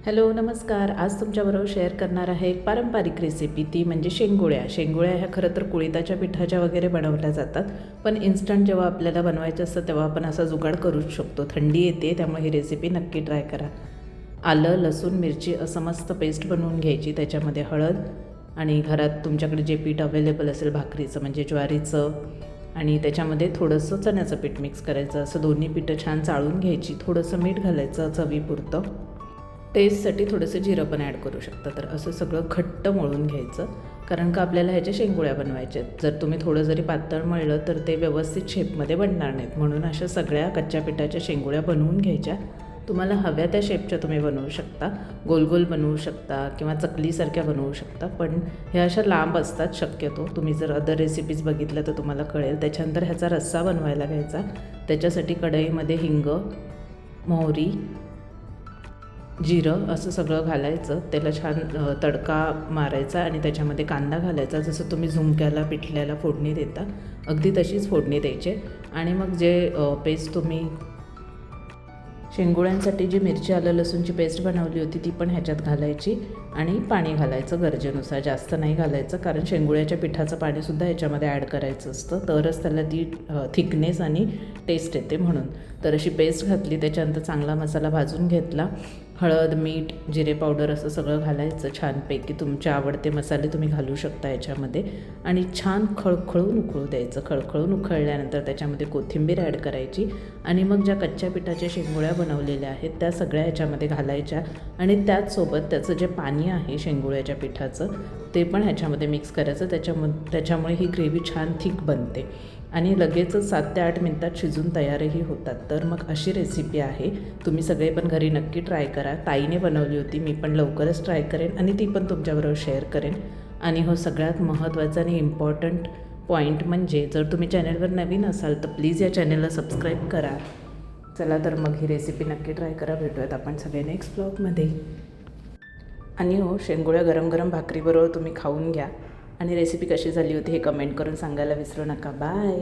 Hello नमस्कार. आज तुमच्याबरोबर शेअर करणार आहे एक पारंपरिक रेसिपी, ती म्हणजे शेंगोळ्या. शेंगोळ्या ह्या खरं तर कुळिथाच्या पिठाच्या वगैरे बनवल्या जातात, पण इन्स्टंट जेव्हा आपल्याला बनवायचं असतं तेव्हा आपण असा जुगाड करूच शकतो. थंडी येते त्यामुळे ही रेसिपी नक्की ट्राय करा. आलं, लसूण, मिरची असं मस्त पेस्ट बनवून घ्यायची. त्याच्यामध्ये हळद आणि घरात तुमच्याकडे जे पीठ अवेलेबल असेल भाकरीचं म्हणजे ज्वारीचं, आणि त्याच्यामध्ये थोडंसं चण्याचं पीठ मिक्स करायचं. असं दोन्ही पीठं छान चाळून घ्यायची. थोडंसं मीठ घालायचं चवीपुरतं. टेस्टसाठी थोडंसं जिरं पण ॲड करू शकता. तर असं सगळं घट्ट मळून घ्यायचं, कारण का आपल्याला ह्याच्या शेंगोळ्या बनवायच्या आहेत. जर तुम्ही थोडं जरी पातळ मळलं तर ते व्यवस्थित शेपमध्ये बनणार नाहीत, म्हणून अशा सगळ्या कच्च्या पिठाच्या शेंगोळ्या बनवून घ्यायच्या. तुम्हाला हव्या त्या शेपच्या तुम्ही बनवू शकता, गोल गोल बनवू शकता किंवा चकलीसारख्या बनवू शकता, पण ह्या अशा लांब असतात शक्यतो. तुम्ही जर अदर रेसिपीज बघितल्या तर तुम्हाला कळेल. त्याच्यानंतर ह्याचा रस्सा बनवायला घ्यायचा. त्याच्यासाठी कढईमध्ये हिंग, मोहरी, जिरं असं सगळं घालायचं. त्याला छान तडका मारायचा आणि त्याच्यामध्ये कांदा घालायचा. जसं तुम्ही झुणक्याला पिठल्याला फोडणी देता अगदी तशीच फोडणी द्यायची. आणि मग जे पेस्ट तुम्ही शेंगोळ्यांसाठी जी मिरची आलं लसूणची पेस्ट बनवली होती ती पण ह्याच्यात घालायची आणि पाणी घालायचं गरजेनुसार. जास्त नाही घालायचं, कारण शेंगोळ्याच्या पिठाचं पाणीसुद्धा ह्याच्यामध्ये ॲड करायचं असतं, तरच त्याला ती थिकनेस आणि टेस्ट येते म्हणून. तर अशी पेस्ट घातली. त्याच्यानंतर चांगला मसाला भाजून घेतला. हळद, मीठ, जिरे पावडर असं सगळं घालायचं छानपैकी. तुमचे आवडते मसाले तुम्ही घालू शकता याच्यामध्ये आणि छान खळखळून उकळू द्यायचं. खळखळून उकळल्यानंतर त्याच्यामध्ये कोथिंबीर ॲड करायची आणि मग ज्या कच्च्या पिठाच्या शेंगोळ्या बनवलेल्या आहेत त्या सगळ्या ह्याच्यामध्ये घालायच्या आणि त्याचसोबत त्याचं जे पाणी आहे शेंगोळ्याच्या पिठाचं ते पण ह्याच्यामध्ये मिक्स करायचं. त्याच्यामुळे ही ग्रेव्ही छान थिक बनते आणि लगेचच 7 ते 8 मिनटात शिजून तयारही होतात. तर मग अशी रेसिपी आहे. तुम्ही सगळे पण घरी नक्की ट्राय करा. ताईने बनवली होती, मी पण लवकरच ट्राय करेन आणि ती पण तुमच्याबरोबर शेअर करेन. आणि हो, सगळ्यात महत्त्वाचा आणि इम्पॉर्टंट पॉईंट म्हणजे जर तुम्ही चॅनलवर नवीन असाल तर प्लीज या चॅनलला सबस्क्राईब करा. चला तर मग ही रेसिपी नक्की ट्राय करा. भेटूयात आपण सगळे नेक्स्ट ब्लॉगमध्ये. आणि हो, शेंगोळ्या गरम गरम भाकरीबरोबर तुम्ही खाऊन घ्या आणि रेसिपी कशी झाली होती हे कमेंट करून सांगायला विसरू नका. बाय.